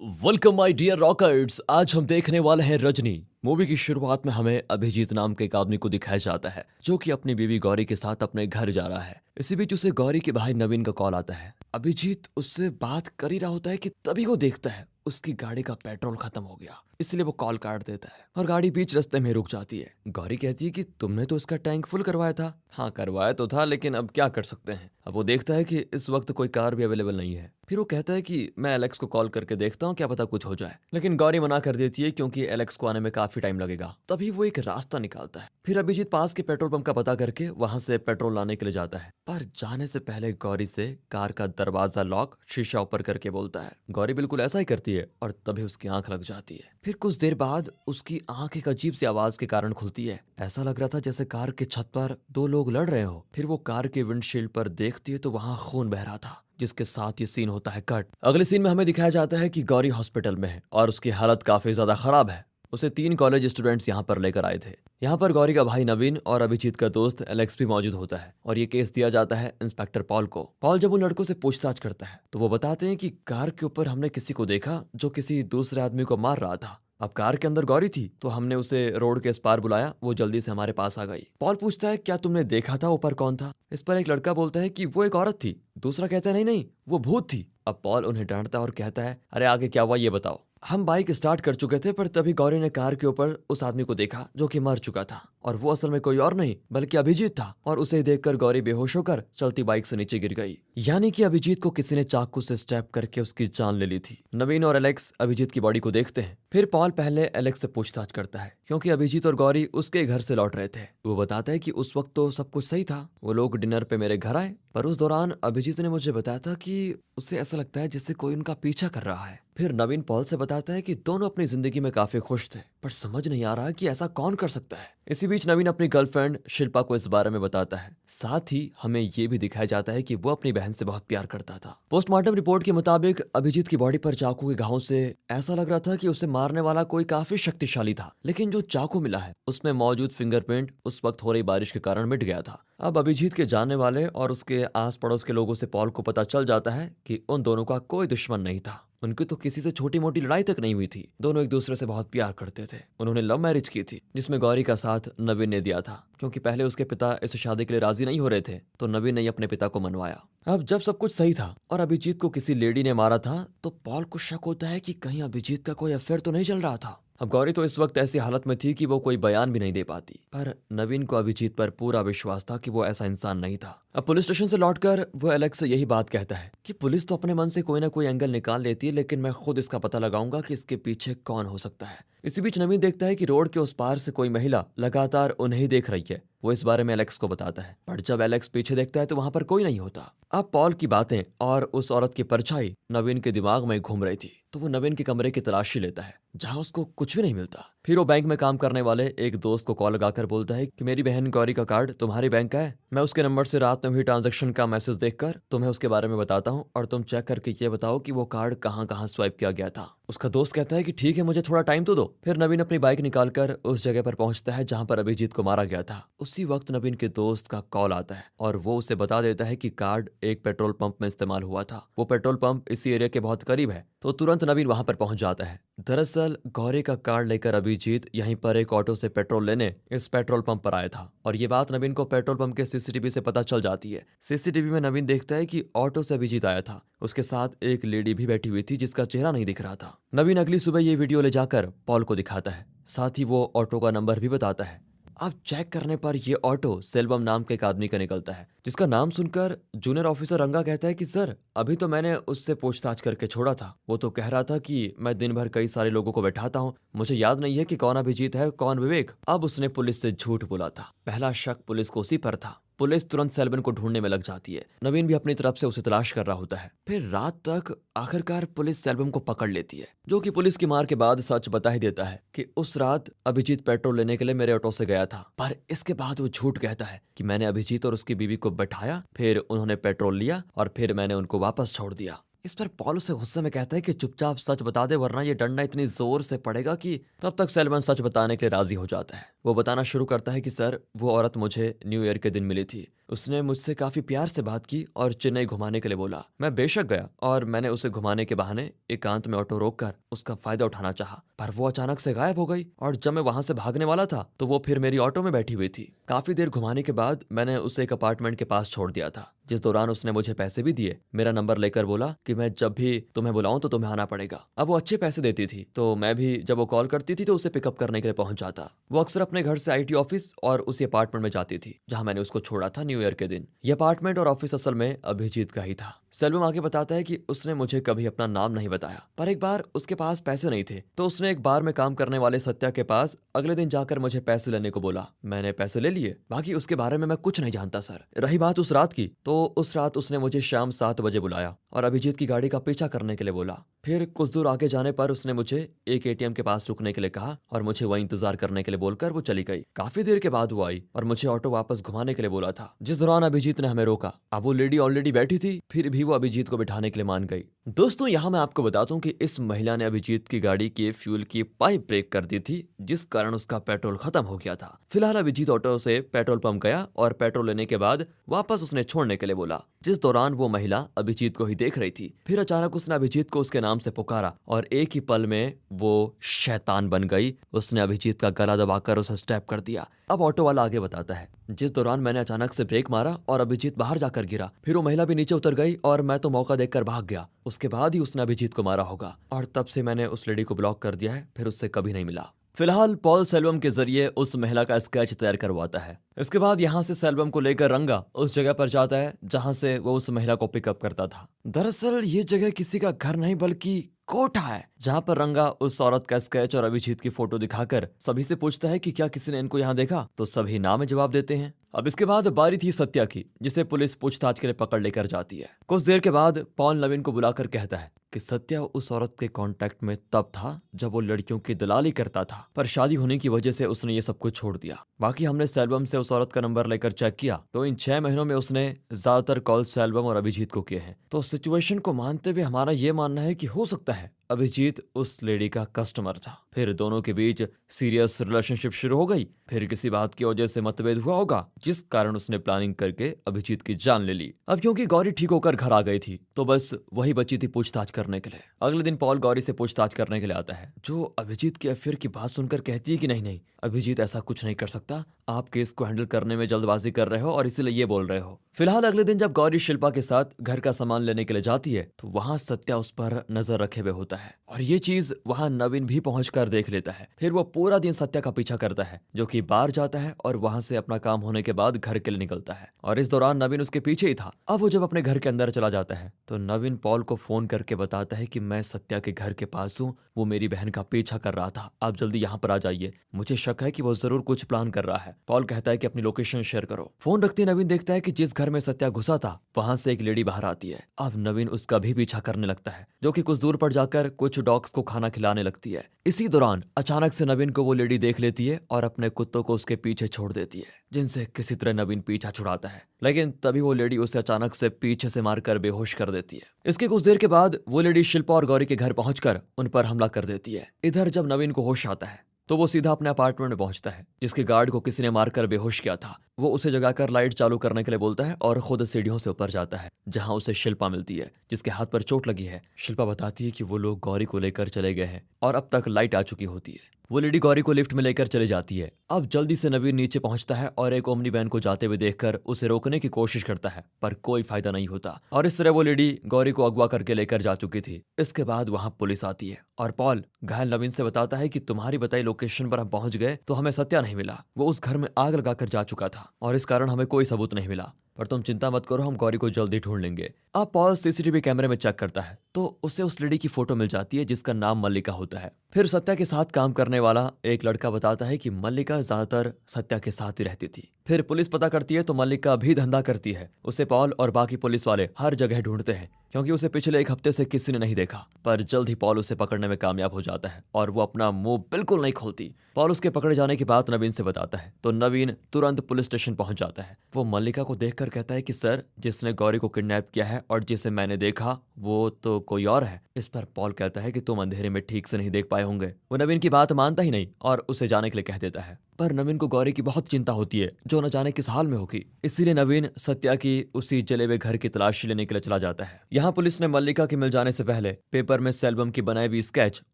Welcome my dear rockers. आज हम देखने वाले हैं रजनी। मूवी की शुरुआत में हमें अभिजीत नाम के एक आदमी को दिखाया जाता है जो कि अपनी बीवी गौरी के साथ अपने घर जा रहा है। इसी बीच उसे गौरी के भाई नवीन का कॉल आता है। अभिजीत उससे बात कर ही रहा होता है कि तभी वो देखता है उसकी गाड़ी का पेट्रोल खत्म हो गया, इसलिए वो कॉल काट देता है और गाड़ी बीच रास्ते में रुक जाती है। गौरी कहती है कि तुमने तो इसका टैंक फुल करवाया था। हाँ करवाया तो था, लेकिन अब क्या कर सकते हैं। अब वो देखता है कि इस वक्त कोई कार भी अवेलेबल नहीं है। फिर वो कहता है कि मैं एलेक्स को कॉल करके देखता हूँ, क्या पता कुछ हो जाए। लेकिन गौरी मना कर देती है क्योंकि एलेक्स को आने में काफी टाइम लगेगा। तभी वो एक रास्ता निकालता है। फिर अभिजीत पास के पेट्रोल पंप का पता करके वहां से पेट्रोल लाने के लिए जाता है, पर जाने से पहले गौरी से कार का दरवाजा लॉक शीशा ऊपर करके बोलता है। गौरी बिल्कुल ऐसा ही करती है और तभी उसकी आंख लग जाती है। फिर कुछ देर बाद उसकी आंख एक अजीब सी आवाज के कारण खुलती है। ऐसा लग रहा था जैसे कार के छत पर दो लोग लड़ रहे हो। फिर वो कार के विंडशील्ड पर देखती है तो वहां खून बह रहा था, जिसके साथ ये सीन होता है कट। अगले सीन में हमें दिखाया जाता है कि गौरी हॉस्पिटल में है और उसकी हालत काफी ज्यादा खराब है। उसे 3 कॉलेज स्टूडेंट्स यहाँ पर लेकर आए थे। यहाँ पर गौरी का भाई नवीन और अभिजीत का दोस्त एलेक्स भी मौजूद होता है और ये केस दिया जाता है इंस्पेक्टर पॉल को। पॉल जब उन लड़कों से पूछताछ करता है तो वो बताते हैं कि कार के ऊपर हमने किसी को देखा जो किसी दूसरे आदमी को मार रहा था। अब कार के अंदर गौरी थी तो हमने उसे रोड के इस पार बुलाया, वो जल्दी से हमारे पास आ गई। पॉल पूछता है क्या तुमने देखा था ऊपर कौन था। इस पर एक लड़का बोलता है कि वो एक औरत थी। दूसरा कहता है नहीं नहीं वो भूत थी। अब पॉल उन्हें डांटता है और कहता है अरे आगे क्या हुआ ये बताओ। हम बाइक स्टार्ट कर चुके थे पर तभी गौरी ने कार के ऊपर उस आदमी को देखा जो कि मर चुका था और वो असल में कोई और नहीं बल्कि अभिजीत था और उसे देखकर गौरी बेहोश होकर चलती बाइक से नीचे गिर गई। यानी कि अभिजीत को किसी ने चाकू से स्टैप करके उसकी जान ले ली थी। नवीन और एलेक्स अभिजीत की बॉडी को देखते हैं। फिर पॉल पहले एलेक्स से पूछताछ करता है क्योंकि अभिजीत और गौरी उसके घर से लौट रहे थे। वो बताता है कि उस वक्त तो सब कुछ सही था, वो लोग डिनर पे मेरे घर आए, पर उस दौरान अभिजीत ने मुझे बताया था कि उसे ऐसा लगता है जैसे कोई उनका पीछा कर रहा है। फिर नवीन पॉल से बताता है कि दोनों अपनी जिंदगी में काफी खुश थे, पर समझ नहीं आ रहा कि ऐसा कौन कर सकता है। इसी बीच नवीन अपनी गर्लफ्रेंड शिल्पा को इस बारे में बताता है। साथ ही हमें ये भी दिखाया जाता है कि वो अपनी बहन से बहुत प्यार करता था। पोस्टमार्टम रिपोर्ट के मुताबिक अभिजीत की बॉडी पर चाकू के घावों से ऐसा लग रहा था कि उसे मारने वाला कोई काफी शक्तिशाली था, लेकिन जो चाकू मिला है उसमें मौजूद फिंगरप्रिंट उस वक्त हो रही बारिश के कारण मिट गया था। अब अभिजीत के जानने वाले और उसके आस पड़ोस के लोगों से पॉल को पता चल जाता है कि उन दोनों का कोई दुश्मन नहीं था। उनकी तो किसी से छोटी मोटी लड़ाई तक नहीं हुई थी। दोनों एक दूसरे से बहुत प्यार करते थे। उन्होंने लव मैरिज की थी जिसमें गौरी का साथ नवीन ने दिया था, क्योंकि पहले उसके पिता इस शादी के लिए राजी नहीं हो रहे थे तो नवीन ने अपने पिता को मनवाया। अब जब सब कुछ सही था और अभिजीत को किसी लेडी ने मारा था तो पॉल को शक होता है कि कहीं अभिजीत का कोई अफेयर तो नहीं चल रहा था। अब गौरी तो इस वक्त ऐसी हालत में थी कि वो कोई बयान भी नहीं दे पाती, पर नवीन को अभिजीत पर पूरा विश्वास था कि वो ऐसा इंसान नहीं था। अब पुलिस स्टेशन से लौटकर वो एलेक्स से यही बात कहता है कि पुलिस तो अपने मन से कोई ना कोई एंगल निकाल लेती है, लेकिन मैं खुद इसका पता लगाऊंगा कि इसके पीछे कौन हो सकता है। इसी बीच नवीन देखता है कि रोड के उस पार से कोई महिला लगातार उन्हें ही देख रही है। वो इस बारे में एलेक्स को बताता है, पर जब एलेक्स पीछे देखता है तो वहां पर कोई नहीं होता। अब पॉल की बातें और उस औरत की परछाई नवीन के दिमाग में घूम रही थी, तो वो नवीन के कमरे की तलाशी लेता है जहां उसको कुछ भी नहीं मिलता। फिर वो बैंक में काम करने वाले एक दोस्त को कॉल लगाकर बोलता है कि मेरी बहन गौरी का कार्ड तुम्हारी बैंक का है, मैं उसके नंबर से रात में हुई ट्रांजैक्शन का मैसेज देखकर तुम्हें उसके बारे में बताता हूँ और तुम चेक करके ये बताओ कि वो कार्ड कहाँ कहाँ स्वाइप किया गया था। उसका दोस्त कहता है कि ठीक है, मुझे थोड़ा टाइम तो दो। फिर नवीन अपनी बाइक निकालकर उस जगह पर पहुंचता है जहां पर अभिजीत को मारा गया था। उसी वक्त नवीन के दोस्त का कॉल आता है और वो उसे बता देता है कि कार्ड एक पेट्रोल पंप में इस्तेमाल हुआ था। वो पेट्रोल पंप इसी एरिया के बहुत करीब है, तो तुरंत नवीन वहां पर पहुंच जाता है। दरअसल गौरी का कार्ड लेकर अभिजीत यहीं पर एक ऑटो से पेट्रोल लेने इस पेट्रोल पंप पर आया था और ये बात नवीन को पेट्रोल पंप के सीसीटीवी से पता चल जाती है। सीसीटीवी में नवीन देखता है कि ऑटो से अभिजीत आया था, उसके साथ एक लेडी भी बैठी हुई थी जिसका चेहरा नहीं दिख रहा था। नवीन अगली सुबह ये वीडियो ले जाकर पॉल को दिखाता है, साथ ही वो ऑटो का नंबर भी बताता है। अब चेक करने पर ये ऑटो सेल्वम नाम के एक आदमी का निकलता है, जिसका नाम सुनकर जूनियर ऑफिसर रंगा कहता है कि सर अभी तो मैंने उससे पूछताछ करके छोड़ा था, वो तो कह रहा था कि मैं दिन भर कई सारे लोगों को बैठाता हूँ, मुझे याद नहीं है कि कौन अभिजीत है कौन विवेक। अब उसने पुलिस से झूठ बोला था। पहला शक पुलिस को उसी पर था। पुलिस तुरंत सेल्वन को ढूंढने में लग जाती है। नवीन भी अपनी तरफ से उसे तलाश कर रहा होता है। फिर रात तक आखिरकार पुलिस सेल्वम को पकड़ लेती है, जो कि पुलिस की मार के बाद सच बता ही देता है कि उस रात अभिजीत पेट्रोल लेने के लिए मेरे ऑटो से गया था। पर इसके बाद वो झूठ कहता है कि मैंने अभिजीत और उसकी बीवी को बैठाया, फिर उन्होंने पेट्रोल लिया और फिर मैंने उनको वापस छोड़ दिया। इस पर पॉल उसे गुस्से में कहता है कि चुपचाप सच बता दे, वरना ये डंडा इतनी जोर से पड़ेगा कि तब तक सेल्वन सच बताने के लिए राजी हो जाता है। वो बताना शुरू करता है कि सर वो औरत मुझे न्यू ईयर के दिन मिली थी, उसने मुझसे काफी प्यार से बात की और चेन्नई घुमाने के लिए बोला। मैं बेशक गया और मैंने उसे घुमाने के बहाने एकांत में ऑटो रोककर उसका फायदा उठाना चाहा, पर वो अचानक से गायब हो गई और जब मैं वहां से भागने वाला था तो वो फिर मेरी ऑटो में बैठी हुई थी। काफी देर घुमाने के बाद मैंने उसे एक अपार्टमेंट के पास छोड़ दिया था, जिस दौरान उसने मुझे पैसे भी दिए। मेरा नंबर लेकर बोला कि मैं जब भी तुम्हें बुलाऊं तो तुम्हें आना पड़ेगा। अब वो अच्छे पैसे देती थी तो मैं भी जब वो कॉल करती थी तो उसे पिकअप करने के लिए पहुंच जाता। वो अक्सर अपने घर से आईटी ऑफिस और उसी अपार्टमेंट में जाती थी जहां मैंने उसको छोड़ा था न्यू ईयर के दिन। यह अपार्टमेंट और ऑफिस असल में अभिजीत का ही था। सेल्वम आगे बताता है कि उसने मुझे कभी अपना नाम नहीं बताया, पर एक बार उसके पास पैसे नहीं थे तो उसने एक बार में काम करने वाले सत्या के पास अगले दिन जाकर मुझे पैसे लेने को बोला। मैंने पैसे ले लिए, बाकी उसके बारे में मैं कुछ नहीं जानता सर। रही बात उस रात की, तो उस रात उसने मुझे शाम 7 बजे बुलाया और अभिजीत की गाड़ी का पीछा करने के लिए बोला। फिर कुछ दूर आगे जाने पर उसने मुझे एक एटीएम के पास रुकने के लिए कहा और मुझे वहीं इंतजार करने के लिए बोलकर वो चली गई। काफी देर के बाद वो आई और मुझे ऑटो वापस घुमाने के लिए बोला था, जिस दौरान अभिजीत ने हमें रोका। अब वो लेडी ऑलरेडी बैठी थी, फिर भी वो अभिजीत को बिठाने के लिए मान गई। दोस्तों, यहाँ मैं आपको बता दूं कि इस महिला ने अभिजीत की गाड़ी के फ्यूल की पाइप ब्रेक कर दी थी, जिस कारण उसका पेट्रोल खत्म हो गया था। फिलहाल अभिजीत ऑटो से पेट्रोल पंप गया और पेट्रोल लेने के बाद वापस उसने छोड़ने के लिए बोला, जिस दौरान वो महिला अभिजीत को ही देख रही थी। फिर अचानक उसने अभिजीत को उसके नाम से पुकारा और एक ही पल में वो शैतान बन गई। उसने अभिजीत का गला दबाकर उसे स्टैप कर दिया। अब ऑटो वाला आगे बताता है, जिस दौरान मैंने अचानक से ब्रेक मारा और अभिजीत बाहर जाकर गिरा। फिर वो महिला भी नीचे उतर गई और मैं तो मौका देखकर भाग गया। उसके बाद ही उसने अभिजीत को मारा होगा और तब से मैंने उस लेडी को ब्लॉक कर दिया है, फिर उससे कभी नहीं मिला। फिलहाल पॉल सेल्वम के जरिए उस महिला का स्केच तैयार करवाता है। इसके बाद यहाँ से सेल्वम को लेकर रंगा उस जगह पर जाता है जहाँ से वो उस महिला को पिकअप करता था। दरअसल ये जगह किसी का घर नहीं बल्कि कोठा है, जहाँ पर रंगा उस औरत का स्केच और अभिजीत की फोटो दिखाकर सभी से पूछता है कि क्या किसी ने इनको यहाँ देखा, तो सभी ना में जवाब देते हैं। अब इसके बाद बारी थी सत्या की, जिसे पुलिस पूछताछ के लिए पकड़ लेकर जाती है। कुछ देर के बाद पॉल नवीन को बुलाकर कहता है कि सत्या उस औरत के कांटेक्ट में तब था जब वो लड़कियों की दलाली करता था, पर शादी होने की वजह से उसने ये सब कुछ छोड़ दिया। बाकी हमने सेल्वम से उस औरत का नंबर लेकर चेक किया तो इन 6 महीनों में उसने ज्यादातर कॉल सेल्वम और अभिजीत को किए हैं। तो सिचुएशन को मानते हुए हमारा ये मानना है कि हो सकता है अभिजीत उस लेडी का कस्टमर था। फिर दोनों के बीच सीरियस रिलेशनशिप शुरू हो गई। फिर किसी बात की वजह से मतभेद हुआ होगा, जिस कारण उसने प्लानिंग करके अभिजीत की जान ले ली। अब क्योंकि गौरी ठीक होकर घर आ गई थी तो बस वही बची थी पूछताछ करने के लिए। अगले दिन पॉल गौरी से पूछताछ करने के लिए आता है, जो अभिजीत के अफेयर की बात सुनकर कहती है कि नहीं नहीं, अभिजीत ऐसा कुछ नहीं कर सकता, आप केस को हैंडल करने में जल्दबाजी कर रहे हो और इसीलिए ये बोल रहे हो। फिलहाल अगले दिन जब गौरी शिल्पा के साथ घर का सामान लेने के लिए जाती है तो वहां सत्या उस पर नजर रखे हुए होता है और ये चीज वहां नवीन भी पहुंचकर देख लेता है। फिर वो पूरा दिन सत्या का पीछा करता है, जो कि बाहर जाता है और वहां से अपना काम होने के बाद घर के लिए निकलता है और इस दौरान नवीन उसके पीछे ही था। अब वो जब अपने घर के अंदर चला जाता है तो नवीन पॉल को फोन करके बताता है कि मैं सत्या के घर के पास हूँ, वो मेरी बहन का पीछा कर रहा था, आप जल्दी यहाँ पर आ जाइए, मुझे शक है कि वो जरूर कुछ प्लान कर रहा है। पॉल कहता है कि अपनी लोकेशन शेयर करो। फोन रखते नवीन देखता है कि जिस घर में सत्या घुसा था वहां से एक लेडी बाहर आती है। अब नवीन उसका भी पीछा करने लगता है, जो कि कुछ दूर पर जाकर कुछ डॉग्स को खाना खिलाने लगती है। इसी दौरान अचानक से नवीन को वो लेडी देख लेती है और अपने कुत्तों को उसके पीछे छोड़ देती है, जिनसे किसी तरह नवीन पीछा छुड़ाता है, लेकिन तभी वो लेडी उसे अचानक से पीछे से मारकर बेहोश कर देती है। इसके कुछ देर के बाद वो लेडी शिल्पा और गौरी के घर पहुंचकर उन पर हमला कर देती है। इधर जब नवीन को होश आता है तो वो सीधा अपने अपार्टमेंट में पहुंचता है, जिसके गार्ड को किसी ने मारकर बेहोश किया था। वो उसे जगाकर लाइट चालू करने के लिए बोलता है और खुद सीढ़ियों से ऊपर जाता है, जहां उसे शिल्पा मिलती है, जिसके हाथ पर चोट लगी है। शिल्पा बताती है कि वो लोग गौरी को लेकर चले गए हैं और अब तक लाइट आ चुकी होती है। वो लेडी गौरी को लिफ्ट में लेकर चली जाती है। अब जल्दी से नवीन नीचे पहुंचता है और एक ओमनी वैन को जाते हुए देखकर उसे रोकने की कोशिश करता है, पर कोई फायदा नहीं होता और इस तरह वो लेडी गौरी को अगवा करके लेकर जा चुकी थी। इसके बाद वहां पुलिस आती है और पॉल घायल नवीन से बताता है कि तुम्हारी बताई लोकेशन पर हम पहुंच गए तो हमें सत्या नहीं मिला, वो उस घर में आग लगाकर जा चुका था और इस कारण हमें कोई सबूत नहीं मिला, पर तुम चिंता मत करो, हम गौरी को जल्दी ढूंढ लेंगे। अब पॉल सीसीटीवी कैमरे में चेक करता है तो उसे उस लेडी की फोटो मिल जाती है जिसका नाम मल्लिका होता है। फिर सत्या के साथ काम करने वाला एक लड़का बताता है कि मल्लिका ज्यादातर सत्या के साथ ही रहती थी। फिर पुलिस पता करती है तो मल्लिका भी धंधा करती है। उसे पॉल और बाकी पुलिस वाले हर जगह ढूंढते हैं क्योंकि उसे पिछले 1 हफ्ते से किसी ने नहीं देखा, पर जल्द ही पॉल उसे पकड़ने में कामयाब हो जाता है और वो अपना मुंह बिल्कुल नहीं खोलती। पॉल उसके पकड़े जाने की बात नवीन से बताता है तो नवीन तुरंत पुलिस स्टेशन पहुंच जाता है। वो मल्लिका को देखकर कहता है कि सर, जिसने गौरी को किडनैप किया है और जिसे मैंने देखा वो तो कोई और है। इस पर पॉल कहता है कि तुम अंधेरे में ठीक से नहीं देख पाए होंगे। वो नवीन की बात मानता ही नहीं और उसे जाने के लिए कह देता है। पर नवीन को गौरी की बहुत चिंता होती है, जो न जाने किस हाल में होगी। इसीलिए नवीन सत्या की उसी जले हुए घर की तलाशी लेने के लिए चला जाता है। यहाँ पुलिस ने मल्लिका के मिल जाने से पहले पेपर में एल्बम की बनाई हुई स्केच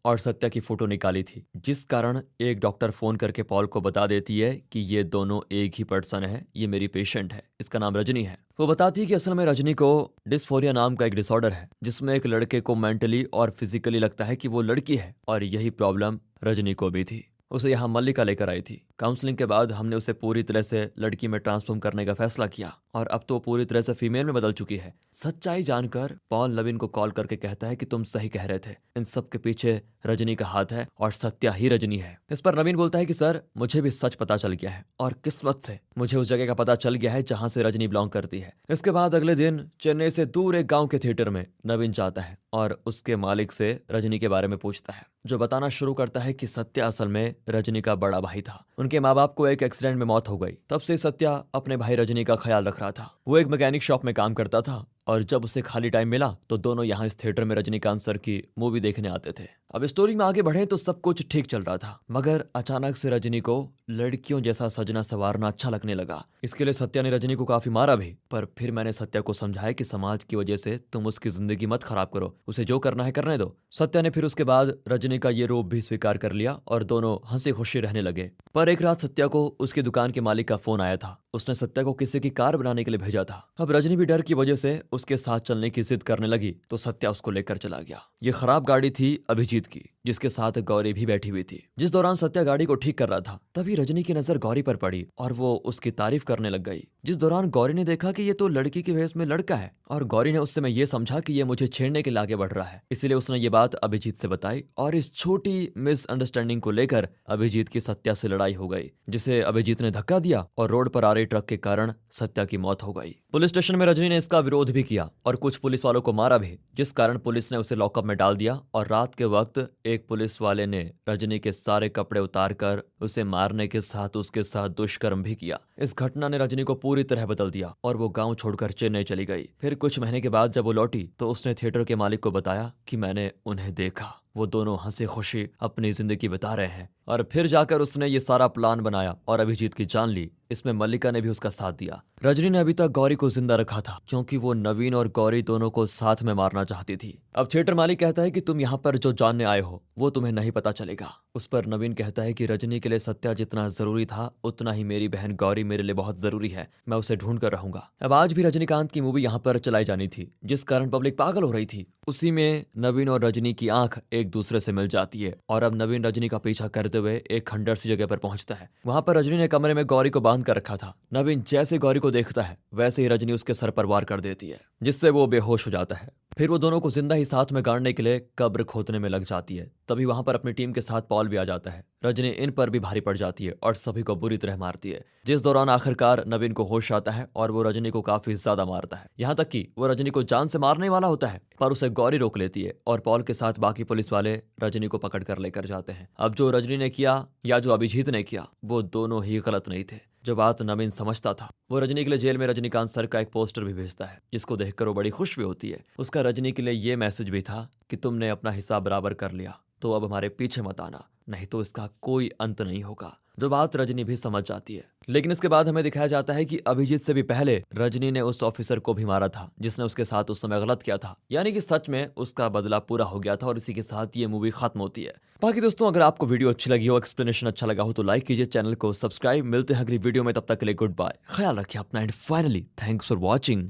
और सत्या की फोटो निकाली थी, जिस कारण एक डॉक्टर फोन करके पॉल को बता देती है कि ये दोनों एक ही पर्सन है, ये मेरी पेशेंट है, इसका नाम रजनी है। वो बताती है कि असल में रजनी को डिस्फोरिया नाम का एक डिसऑर्डर है, जिसमें एक लड़के को मेंटली और फिजिकली लगता है कि वो लड़की है, और यही प्रॉब्लम रजनी को भी थी। उसे यहाँ मल्लिका लेकर आई थी। काउंसलिंग के बाद हमने उसे पूरी तरह से लड़की में ट्रांसफॉर्म करने का फैसला किया, और अब तो पूरी तरह से फीमेल में बदल चुकी है। सच्चाई जानकर पॉल नवीन को कॉल करके कहता है कि तुम सही कह रहे थे, इन सब के पीछे रजनी का हाथ है और सत्या ही रजनी है। इस पर नवीन बोलता है कि सर, मुझे भी सच पता चल गया है, और किस्मत से मुझे उस जगह का पता चल गया है जहां से रजनी बिलोंग करती है। इसके बाद अगले दिन चेन्नई से दूर एक गांव के थिएटर में नवीन जाता है और उसके मालिक से रजनी के बारे में पूछता है, जो बताना शुरू करता है कि सत्या असल में रजनी का बड़ा भाई था। उनके माँ बाप को एक एक्सीडेंट में मौत हो गई। तब से सत्या अपने भाई रजनी का ख्याल रख रहा था। वो एक मैकेनिक शॉप में काम करता था, और जब उसे खाली टाइम मिला तो दोनों यहाँ इस थिएटर में रजनीकांत सर की मूवी देखने आते थे। अब स्टोरी में आगे बढ़े तो सब कुछ ठीक चल रहा था, मगर अचानक से रजनी को लड़कियों जैसा सजना संवारना अच्छा लगने लगा। इसके लिए सत्या ने रजनी को काफी मारा भी, पर फिर मैंने सत्या को समझाया कि समाज की वजह से तुम उसकी जिंदगी मत खराब करो, उसे जो करना है करने दो। सत्या ने फिर उसके बाद रजनी का ये रूप भी स्वीकार कर लिया और दोनों हंसी खुशी रहने लगे। पर एक रात सत्या को उसकी दुकान के मालिक का फोन आया था। उसने सत्या को किसी की कार बनाने के लिए भेजा था। अब रजनी भी डर की वजह से उसके साथ चलने की जिद करने लगी, तो सत्या उसको लेकर चला गया। ये खराब गाड़ी थी अभिजीत की, जिसके साथ गौरी भी बैठी हुई थी। जिस दौरान सत्या गाड़ी को ठीक कर रहा था, तभी रजनी की नजर गौरी पर पड़ी और वो उसकी तारीफ करने लग गई। जिस दौरान गौरी ने देखा कि ये तो लड़की के भेष में लड़का है, और गौरी ने उस समय ये समझा कि ये मुझे छेड़ने के लिए आगे बढ़ रहा है, इसीलिए उसने ये बात अभिजीत से बताई, और इस छोटी मिसअंडरस्टैंडिंग को लेकर अभिजीत की सत्या से लड़ाई हो गई, जिसे अभिजीत ने धक्का दिया और रोड पर आ रही ट्रक के कारण सत्या की मौत हो गई। पुलिस स्टेशन में रजनी ने इसका विरोध भी किया और कुछ पुलिस वालों को मारा भी, जिस कारण पुलिस ने उसे लॉकअप में डाल दिया। और रात के वक्त एक पुलिस वाले ने रजनी के सारे कपड़े उतारकर उसे मारने के साथ उसके साथ दुष्कर्म भी किया। इस घटना ने रजनी को पूरी तरह बदल दिया और वो गांव छोड़कर चेन्नई चली गई। फिर कुछ महीने के बाद जब वो लौटी तो उसने थिएटर के मालिक को बताया कि मैंने उन्हें देखा, वो दोनों हंसी खुशी अपनी जिंदगी बिता रहे हैं। और फिर जाकर उसने ये सारा प्लान बनाया और अभिजीत की जान ली। इसमें मल्लिका ने भी उसका साथ दिया। रजनी ने अभी तक गौरी को जिंदा रखा था, क्योंकि वो नवीन और गौरी दोनों को साथ में मारना चाहती थी। अब थिएटर मालिक कहता है कि तुम यहाँ पर जो जानने आए हो वो तुम्हें नहीं पता चलेगा। उस पर नवीन कहता है कि रजनी के लिए सत्या जितना जरूरी था, उतना ही मेरी बहन गौरी मेरे लिए बहुत जरूरी है। मैं उसे ढूंढ कर रहूंगा। अब आज भी रजनीकांत की मूवी यहाँ पर चलाई जानी थी, जिस कारण पब्लिक पागल हो रही थी। उसी में नवीन और रजनी की आंख एक दूसरे से मिल जाती है, और अब नवीन रजनी का पीछा करते हुए एक खंडर सी जगह पर पहुंचता है। वहां पर रजनी ने कमरे में गौरी को बांध कर रखा था। नवीन जैसे गौरी को देखता है, वैसे ही रजनी उसके सर पर वार कर देती है, जिससे वो बेहोश हो जाता है। फिर वो दोनों को जिंदा ही साथ में गाड़ने के लिए कब्र खोदने में लग जाती है। तभी वहां पर अपनी टीम के साथ पॉल भी आ जाता है। रजनी इन पर भी भारी पड़ जाती है और सभी को बुरी तरह मारती है, जिस दौरान आखिरकार नवीन को होश आता है और वो रजनी को काफी ज्यादा मारता है। यहाँ तक कि वो रजनी को जान से मारने वाला होता है, पर उसे गौरी रोक लेती है और पॉल के साथ बाकी पुलिस वाले रजनी को पकड़ कर लेकर जाते हैं। अब जो रजनी ने किया या जो अभिजीत ने किया, वो दोनों ही गलत नहीं थे। जो बात नवीन समझता था, वो रजनी के लिए जेल में रजनीकांत सर का एक पोस्टर भी भेजता है, जिसको देखकर वो बड़ी खुश भी होती है। उसका रजनी के लिए ये मैसेज भी था कि तुमने अपना हिस्सा बराबर कर लिया, तो अब हमारे पीछे मत आना, नहीं तो इसका कोई अंत नहीं होगा। जो बात रजनी भी समझ जाती है। लेकिन इसके बाद हमें दिखाया जाता है कि अभिजीत से भी पहले रजनी ने उस ऑफिसर को भी मारा था, जिसने उसके साथ उस समय गलत किया था। यानी कि सच में उसका बदला पूरा हो गया था, और इसी के साथ ये मूवी खत्म होती है। बाकी दोस्तों, अगर आपको वीडियो अच्छी लगी हो, एक्सप्लेनेशन अच्छा लगा हो, तो लाइक कीजिए, चैनल को सब्सक्राइब। मिलते हैं अगली वीडियो में, तब तक के लिए गुड बाय, ख्याल रखिए अपना, and finally thanks for watching.